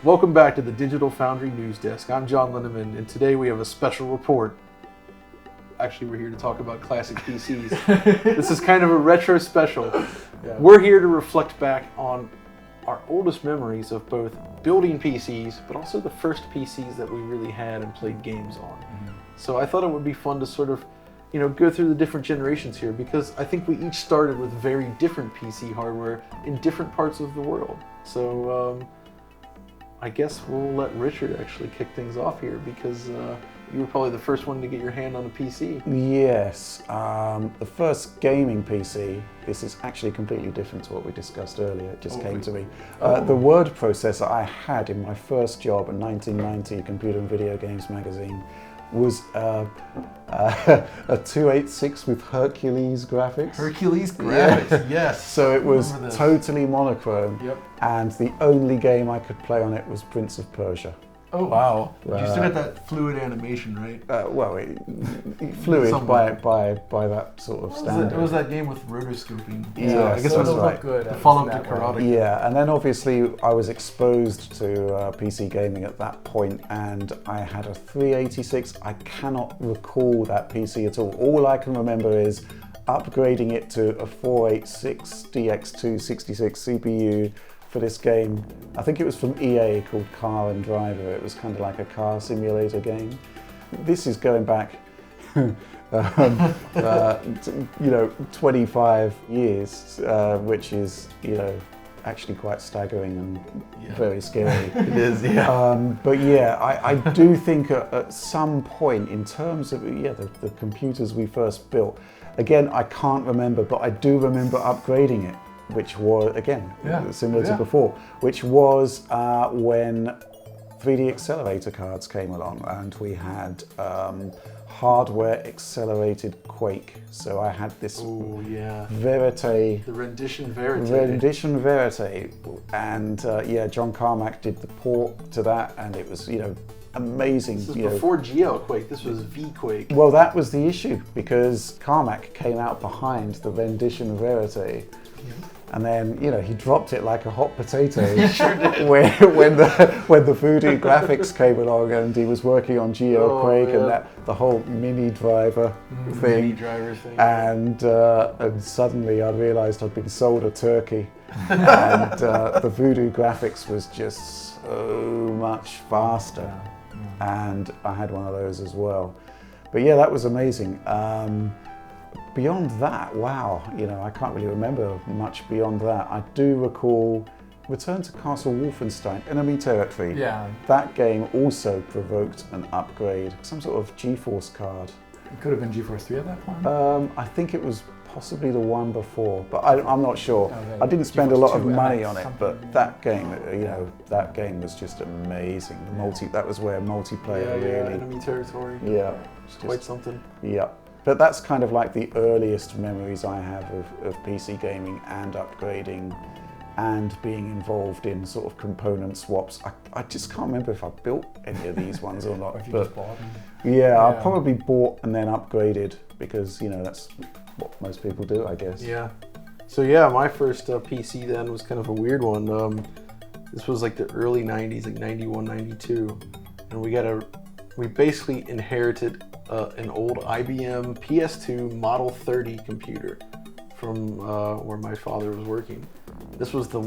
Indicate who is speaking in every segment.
Speaker 1: Welcome back to the Digital Foundry News Desk. I'm John Linneman, and today we have a special report. Actually, we're here to talk about classic PCs. This is kind of a retro special.
Speaker 2: Yeah.
Speaker 1: We're here to reflect back on our oldest memories of both building PCs, but also the first PCs that we really had and played games on.
Speaker 2: Mm-hmm.
Speaker 1: So I thought it would be fun to sort of, go through the different generations here, because I think we each started with very different PC hardware in different parts of the world. So I guess we'll let Richard actually kick things off here, because you were probably the first one to get your hand on a PC.
Speaker 2: Yes, the first gaming PC, this is actually completely different to what we discussed earlier, it just came to me. The word processor I had in my first job in 1990, Computer and Video Games magazine, was a 286 with Hercules graphics.
Speaker 3: Hercules graphics, yes.
Speaker 2: So it was totally monochrome,
Speaker 3: Yep.
Speaker 2: and the only game I could play on it was Prince of Persia.
Speaker 3: Oh wow! You still got that fluid animation, right?
Speaker 2: Fluid by that sort of standard.
Speaker 3: It was that game with rotoscoping.
Speaker 2: Yeah, I guess that's right.
Speaker 3: Good. The follow-up to Karate.
Speaker 2: Yeah, and then obviously I was exposed to PC gaming at that point, and I had a 386. I cannot recall that PC at all. All I can remember is upgrading it to a 486 DX266 CPU for this game. I think it was from EA, called Car and Driver. It was kind of like a car simulator game. This is going back 25 years, which is actually quite staggering and very scary.
Speaker 1: It is, yeah.
Speaker 2: But yeah, I do think at some point, in terms of the computers we first built, again, I can't remember, but I do remember upgrading it, which was, again, similar to before, which was when 3D accelerator cards came along, and we had hardware accelerated Quake. So I had this Verite.
Speaker 1: The Rendition Verite.
Speaker 2: And John Carmack did the port to that, and it was, amazing.
Speaker 1: This was before GL Quake, this was V Quake.
Speaker 2: Well, that was the issue, because Carmack came out behind the Rendition Verite. And then, he dropped it like a hot potato.
Speaker 1: He sure did.
Speaker 2: when the Voodoo graphics came along, and he was working on GL Quake and the whole mini driver thing. And suddenly I realised I'd been sold a turkey. And the Voodoo graphics was just so much faster. And I had one of those as well. But yeah, that was amazing. Beyond that, wow, I can't really remember much beyond that. I do recall Return to Castle Wolfenstein, Enemy Territory.
Speaker 3: Yeah.
Speaker 2: That game also provoked an upgrade, some sort of GeForce card.
Speaker 3: It could have been GeForce 3 at that point?
Speaker 2: I think it was possibly the one before, but I'm not sure. I didn't spend a lot of money on it, but that game, that game was just amazing. That was where multiplayer really.
Speaker 1: Enemy Territory.
Speaker 2: Yeah.
Speaker 1: It's quite something.
Speaker 2: Yeah. But that's kind of like the earliest memories I have of PC gaming and upgrading and being involved in sort of component swaps. I just can't remember if I built any of these ones or not.
Speaker 3: Or if you just bought them.
Speaker 2: Yeah, I probably bought and then upgraded, because that's what most people do, I guess.
Speaker 1: Yeah. So yeah, my first PC then was kind of a weird one. This was like the early 90s, like 91, 92. And we basically inherited an old IBM PS2 Model 30 computer from where my father was working. This was the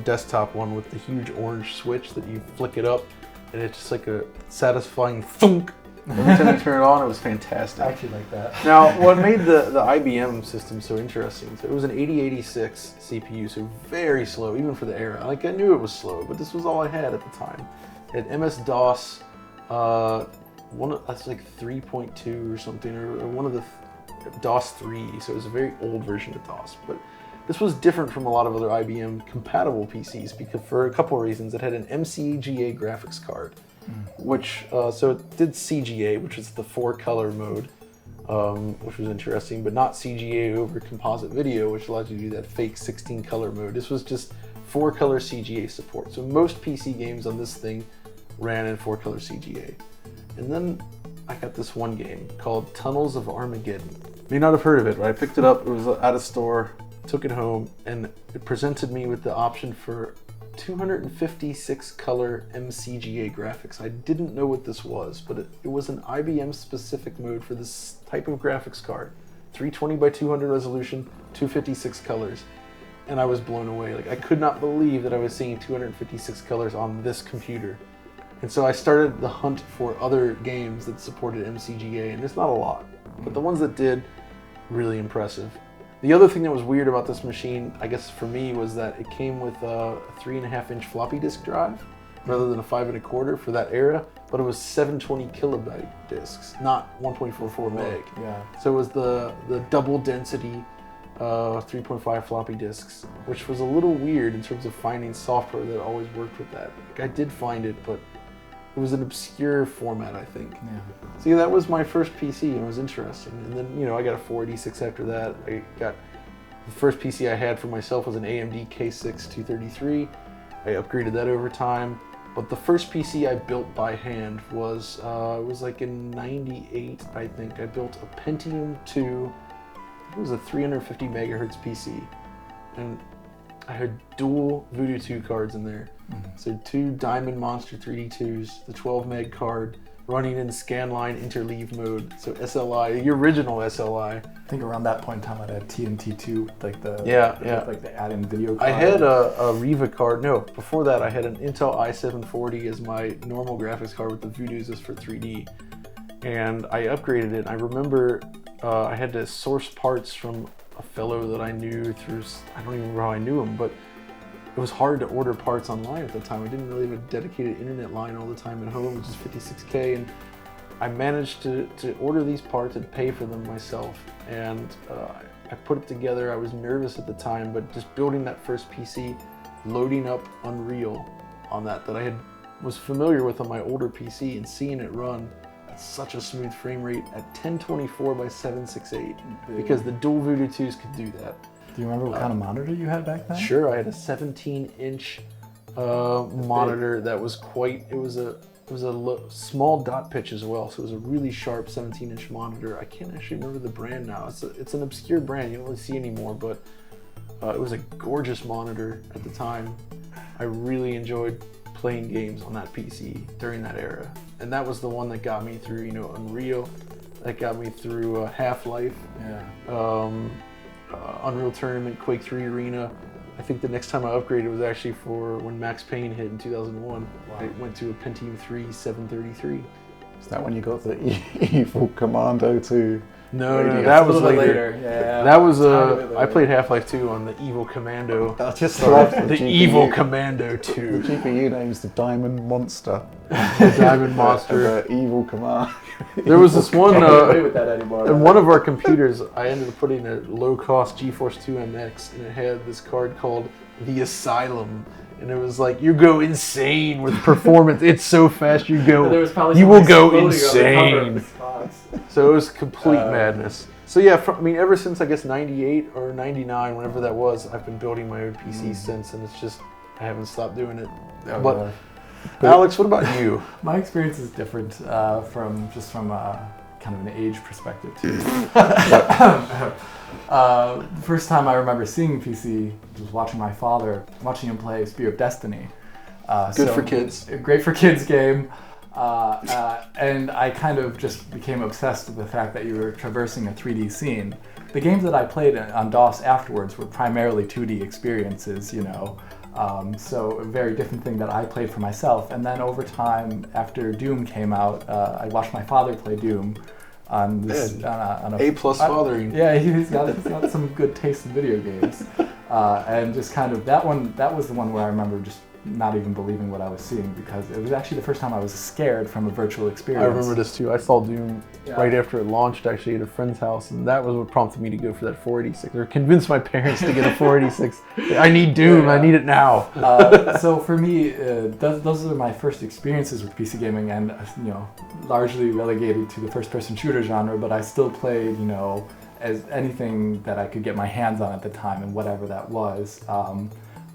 Speaker 1: desktop one with the huge orange switch that you flick it up, and it's just like a satisfying thunk. Every time you turn it on, it was fantastic.
Speaker 3: I actually like that.
Speaker 1: Now, what made the IBM system so interesting, so it was an 8086 CPU, so very slow, even for the era. Like, I knew it was slow, but this was all I had at the time. It had MS-DOS, that's like 3.2 or something, or one of the DOS 3, so it was a very old version of DOS. But this was different from a lot of other IBM compatible PCs, because for a couple of reasons. It had an MCGA graphics card, which, so it did CGA, which is the 4-color mode, which was interesting, but not CGA over composite video, which allows you to do that fake 16-color mode. This was just 4-color CGA support. So most PC games on this thing ran in 4-color CGA. And then I got this one game called Tunnels of Armageddon. You may not have heard of it, but I picked it up, it was at a store, took it home, and it presented me with the option for 256 color MCGA graphics. I didn't know what this was, but it was an IBM specific mode for this type of graphics card. 320 by 200 resolution, 256 colors. And I was blown away. Like, I could not believe that I was seeing 256 colors on this computer. And so I started the hunt for other games that supported MCGA, and there's not a lot, but the ones that did, really impressive. The other thing that was weird about this machine, I guess for me, was that it came with a 3.5-inch floppy disk drive rather than a 5 1/4 for that era, but it was 720 kilobyte disks, not 1.44 meg.
Speaker 2: Yeah.
Speaker 1: So it was the double density 3.5 floppy disks, which was a little weird in terms of finding software that always worked with that. Like, I did find it, but it was an obscure format, I think.
Speaker 2: Yeah.
Speaker 1: So yeah, that was my first PC, and it was interesting. And then, you know, I got a 486 after that. The first PC I had for myself was an AMD K6 233. I upgraded that over time. But the first PC I built by hand was, it was like in '98, I think. I built a Pentium 2. It was a 350 megahertz PC. And I had dual Voodoo 2 cards in there. So 2 Diamond Monster 3D2s, the 12 meg card, running in scanline interleave mode. So SLI, the original SLI.
Speaker 4: I think around that point in time I had TNT2, like the like the add-in video card.
Speaker 1: I had a Riva card. No, before that I had an Intel i740 as my normal graphics card with the Voodoos as for 3D. And I upgraded it. I remember I had to source parts from a fellow that I knew through, I don't even remember how I knew him, but it was hard to order parts online at the time. I didn't really have a dedicated internet line all the time at home, which is 56K, and I managed to order these parts and pay for them myself. And I put it together. I was nervous at the time, but just building that first PC, loading up Unreal on that I was familiar with on my older PC, and seeing it run at such a smooth frame rate at 1024 by 768, because the dual Voodoo 2s could do that.
Speaker 4: Do you remember what kind of monitor you had back then?
Speaker 1: Sure, I had a 17-inch monitor that was it was a small dot pitch as well, so it was a really sharp 17-inch monitor. I can't actually remember the brand now. It's an obscure brand, you don't really see anymore, but it was a gorgeous monitor at the time. I really enjoyed playing games on that PC during that era, and that was the one that got me through, you know, Unreal, that got me through Half-Life.
Speaker 4: Yeah.
Speaker 1: Unreal Tournament, Quake 3 Arena. I think the next time I upgraded was actually for when Max Payne hit in 2001. Wow. I went to a Pentium 3 733.
Speaker 2: Is that when you got the Evil Commando 2?
Speaker 1: No, that was later.
Speaker 4: Yeah.
Speaker 1: That was I played Half-Life 2 on the Evil Commando.
Speaker 2: I just love
Speaker 1: the Evil Commando 2.
Speaker 2: The GPU name's the Diamond Monster.
Speaker 1: The Diamond Monster.
Speaker 2: The Evil Command.
Speaker 1: There was this one,
Speaker 4: Can't play with that anymore.
Speaker 1: in one of our computers, I ended up putting a low-cost GeForce 2 MX, and it had this card called The Asylum. And it was like, you go insane with performance. It's so fast, you will go insane. So it was complete madness. So yeah, I mean, ever since I guess 98 or 99, whenever that was, I've been building my own PC since, and it's just, I haven't stopped doing it. But Alex, what about you?
Speaker 4: My experience is different from kind of an age perspective too. The first time I remember seeing PC was watching my father, watching him play Spear of Destiny.
Speaker 1: Good for kids.
Speaker 4: A great for kids game. And I kind of just became obsessed with the fact that you were traversing a 3D scene. The games that I played on DOS afterwards were primarily 2D experiences, you know. So a very different thing that I played for myself. And then over time, after Doom came out, I watched my father play Doom on this on a
Speaker 1: A+ fathering.
Speaker 4: Yeah, he's got some good taste in video games, and just kind of that was the one where I remember just not even believing what I was seeing, because it was actually the first time I was scared from a virtual experience.
Speaker 1: I remember this too. I saw Doom right after it launched, actually, at a friend's house, and that was what prompted me to go for that 486, or convince my parents to get a 486. I need Doom, I need it now.
Speaker 4: So for me, those are my first experiences with PC gaming, and you know, largely relegated to the first-person shooter genre, but I still played, you know, as anything that I could get my hands on at the time, and whatever that was.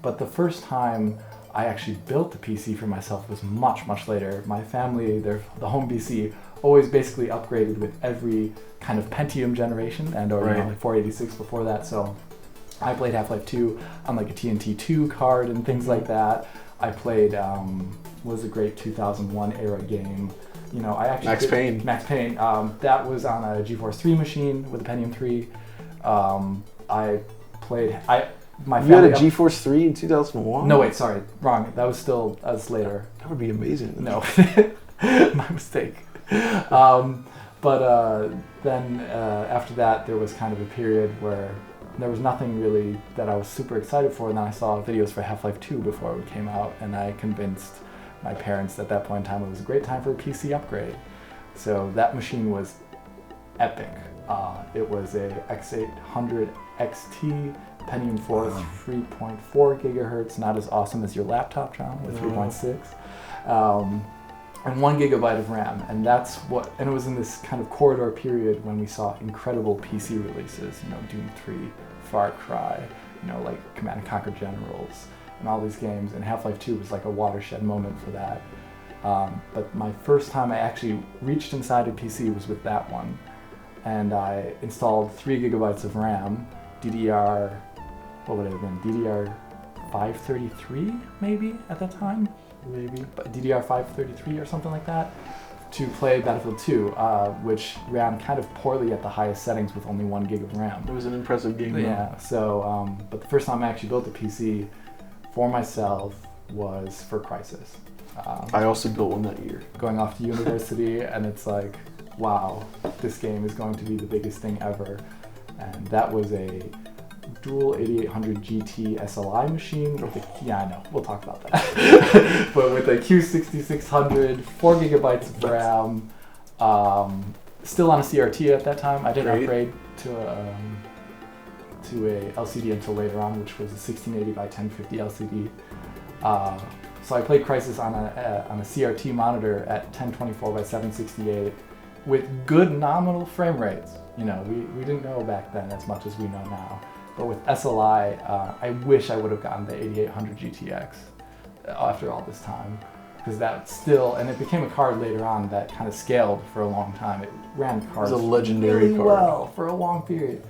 Speaker 4: But the first time I actually built the PC for myself was much, much later. My family, the home PC, always basically upgraded with every kind of Pentium generation, and or you know, like 486 before that. So I played Half-Life 2 on like a TNT2 card and things like that. I played, was a great 2001 era game. You know, I actually Max Payne. That was on a GeForce 3 machine with a Pentium 3. I played. My
Speaker 1: You had a GeForce 3 in 2001?
Speaker 4: No, wait, sorry, wrong. That was later.
Speaker 1: That would be amazing.
Speaker 4: No, my mistake. But then after that, there was kind of a period where there was nothing really that I was super excited for, and then I saw videos for Half-Life 2 before it came out, and I convinced my parents at that point in time it was a great time for a PC upgrade. So that machine was epic. It was a X800 XT, Pentium 4, 3.4 gigahertz, not as awesome as your laptop, John, with 3.6. And 1 gigabyte of RAM, and and it was in this kind of corridor period when we saw incredible PC releases, you know, Dune 3, Far Cry, you know, like Command & Conquer Generals, and all these games, and Half-Life 2 was like a watershed moment for that. But my first time I actually reached inside a PC was with that one, and I installed 3 gigabytes of RAM, DDR, what would it have been, DDR 533 maybe at that time? Maybe, but DDR 533 or something like that, to play Battlefield 2, which ran kind of poorly at the highest settings with only 1 gig of RAM.
Speaker 1: It was an impressive game.
Speaker 4: Yeah, so, but the first time I actually built a PC for myself was for Crysis.
Speaker 1: I also built one that year.
Speaker 4: Going off to university, and it's like, wow, this game is going to be the biggest thing ever. And that was a dual 8800 GT SLI machine with I know, we'll talk about that. But with a Q6600, 4 gigabytes of RAM, still on a CRT at that time. I didn't upgrade to a LCD until later on, which was a 1680 by 1050 LCD. So I played Crysis on a CRT monitor at 1024 by 768 with good nominal frame rates. You know, we didn't know back then as much as we know now. But with SLI, I wish I would have gotten the 8800 GTX after all this time, because that still, and it became a card later on that kind of scaled for a long time. It ran cards
Speaker 1: it was a legendary
Speaker 4: really
Speaker 1: card.
Speaker 4: well for a long period.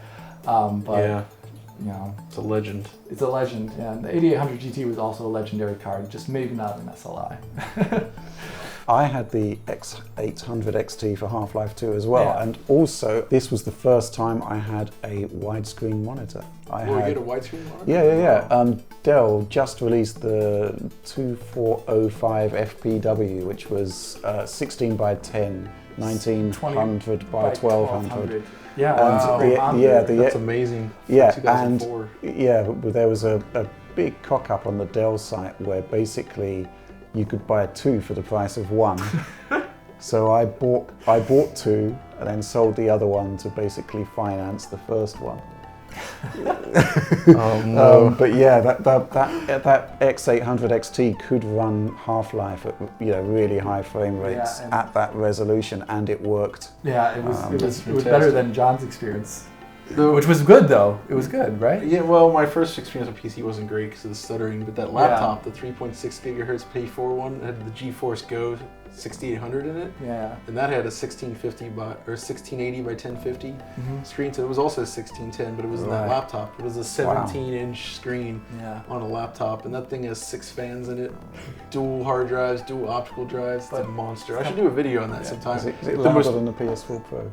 Speaker 4: But
Speaker 1: yeah,
Speaker 4: you know,
Speaker 1: it's a legend.
Speaker 4: It's a legend, and the 8800 GT was also a legendary card, just maybe not an SLI.
Speaker 2: I had the X800 XT for Half-Life 2 as well,
Speaker 1: Yeah.
Speaker 2: and also this was the first time I had a widescreen monitor.
Speaker 1: You had a widescreen monitor?
Speaker 2: Yeah. Dell just released the 2405 FPW, which was 16 by 10, 1900 by 1200.
Speaker 4: Yeah,
Speaker 1: that's amazing.
Speaker 2: Yeah,
Speaker 1: 2004.
Speaker 2: and there was a big cock-up on the Dell site where basically you could buy 2 for the price of 1. So I bought 2 and then sold the other one to basically finance the first one.
Speaker 1: Oh no!
Speaker 2: But yeah, that X800 XT could run Half-Life at really high frame rates at that resolution, and it worked.
Speaker 4: Yeah, it was better than John's experience. Which was good though. It was good, right?
Speaker 1: Yeah, well, my first experience with PC wasn't great because of the stuttering, but that laptop, the 3.6 gigahertz P4 one, had the GeForce Go 6800 in it.
Speaker 4: Yeah.
Speaker 1: And that had a 1680 by 1050 screen, so it was also a 1610, but it was in that laptop. It was a 17-inch screen on a laptop, and that thing has 6 fans in it, dual hard drives, dual optical drives. It's a monster. I should do a video on that sometime.
Speaker 2: Is it louder than the PS4 Pro?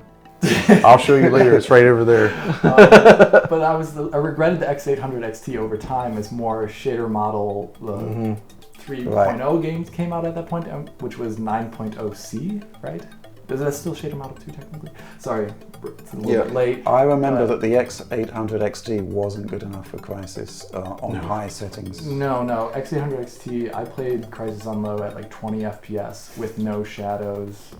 Speaker 1: I'll show you later. It's right over there.
Speaker 4: But I regretted the X800 XT over time as more shader model 3.0 games came out at that point, which was 9.0C, right? Is that still shader model 2 technically? Sorry, it's a little bit late.
Speaker 2: I remember that the X800 XT wasn't good enough for Crysis on high settings.
Speaker 4: No, X800 XT, I played Crysis on low at like 20 FPS with no shadows.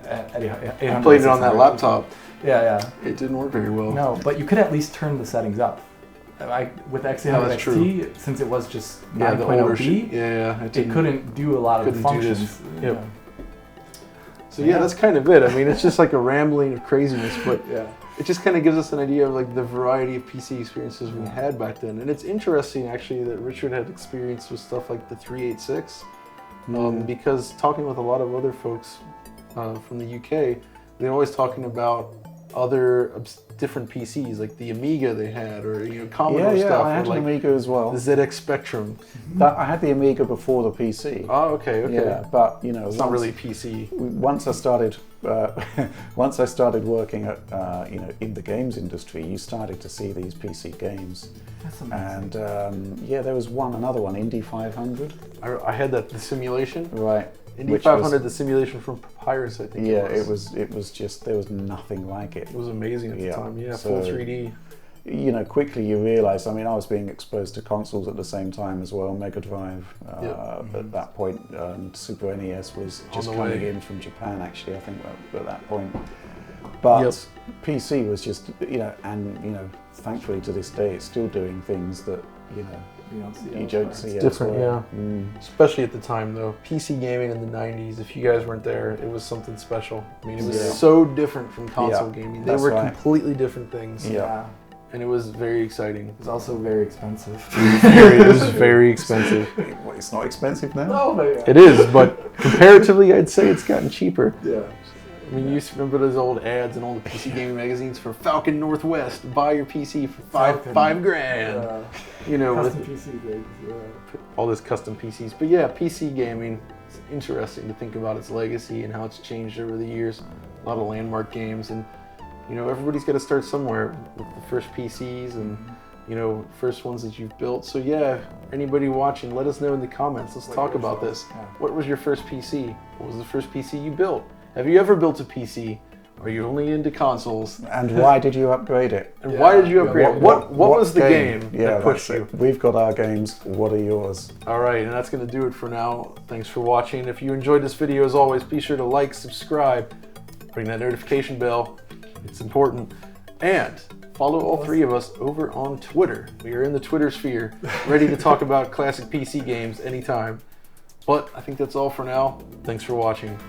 Speaker 1: I played it on that laptop.
Speaker 4: Yeah.
Speaker 1: It didn't work very well.
Speaker 4: No, but you could at least turn the settings up. With X800 XT, since it was just 9.0B, it couldn't do a lot of the functions.
Speaker 1: Yep. So that's kind of it. I mean, it's just like a rambling of craziness, but it just kind of gives us an idea of like the variety of PC experiences we had back then. And it's interesting actually that Richard had experience with stuff like the 386, because talking with a lot of other folks from the UK, they're always talking about other different PCs, like the Amiga they had, or Commodore
Speaker 2: Yeah,
Speaker 1: stuff,
Speaker 2: I had
Speaker 1: or
Speaker 2: an Amiga as well.
Speaker 1: the ZX Spectrum.
Speaker 2: I had the Amiga before the PC.
Speaker 1: Oh, okay.
Speaker 2: Yeah, but
Speaker 1: it's not really PC.
Speaker 2: Once I started, working at, in the games industry, you started to see these PC games.
Speaker 4: That's amazing.
Speaker 2: And there was another one, Indy 500.
Speaker 1: I had the simulation.
Speaker 2: Right.
Speaker 1: Indy 500, the simulation from Papyrus, I think.
Speaker 2: Yeah, it was just, there was nothing like it.
Speaker 1: It was amazing at the time. Yeah,
Speaker 2: so,
Speaker 1: full 3D.
Speaker 2: Quickly you realise, I was being exposed to consoles at the same time as well, Mega Drive at that point, and Super NES was just coming in from Japan actually, I think, at that point. But PC was just, thankfully to this day it's still doing things that, you don't see
Speaker 1: it's different,
Speaker 2: elsewhere.
Speaker 1: Especially at the time though. PC gaming in the 90s, if you guys weren't there, it was something special. It was so different from console gaming. They were completely different things.
Speaker 4: Yeah.
Speaker 1: And it was very exciting.
Speaker 4: It's also very expensive.
Speaker 1: It was very expensive.
Speaker 2: It's not expensive now?
Speaker 4: No, but
Speaker 1: It is, but comparatively, I'd say it's gotten cheaper.
Speaker 4: Yeah.
Speaker 1: You used to remember those old ads in all the PC gaming magazines for Falcon Northwest. Buy your PC for $5 grand.
Speaker 4: Custom PC things. Yeah.
Speaker 1: All this custom PCs. But yeah, PC gaming. It's interesting to think about its legacy and how it's changed over the years. A lot of landmark games, and everybody's got to start somewhere with the first PCs and first ones that you've built. So yeah, anybody watching, let us know in the comments. Let's talk about this.
Speaker 4: Yeah.
Speaker 1: What was your first PC? What was the first PC you built? Have you ever built a PC? Are you only into consoles?
Speaker 2: And why did you upgrade it?
Speaker 1: And why did you upgrade it? What was the game that pushed you?
Speaker 2: We've got our games. What are yours?
Speaker 1: All right, and that's going to do it for now. Thanks for watching. If you enjoyed this video, as always, be sure to like, subscribe, ring that notification bell. It's important. And follow all three of us over on Twitter. We are in the Twitter sphere, ready to talk about classic PC games anytime. But I think that's all for now. Thanks for watching.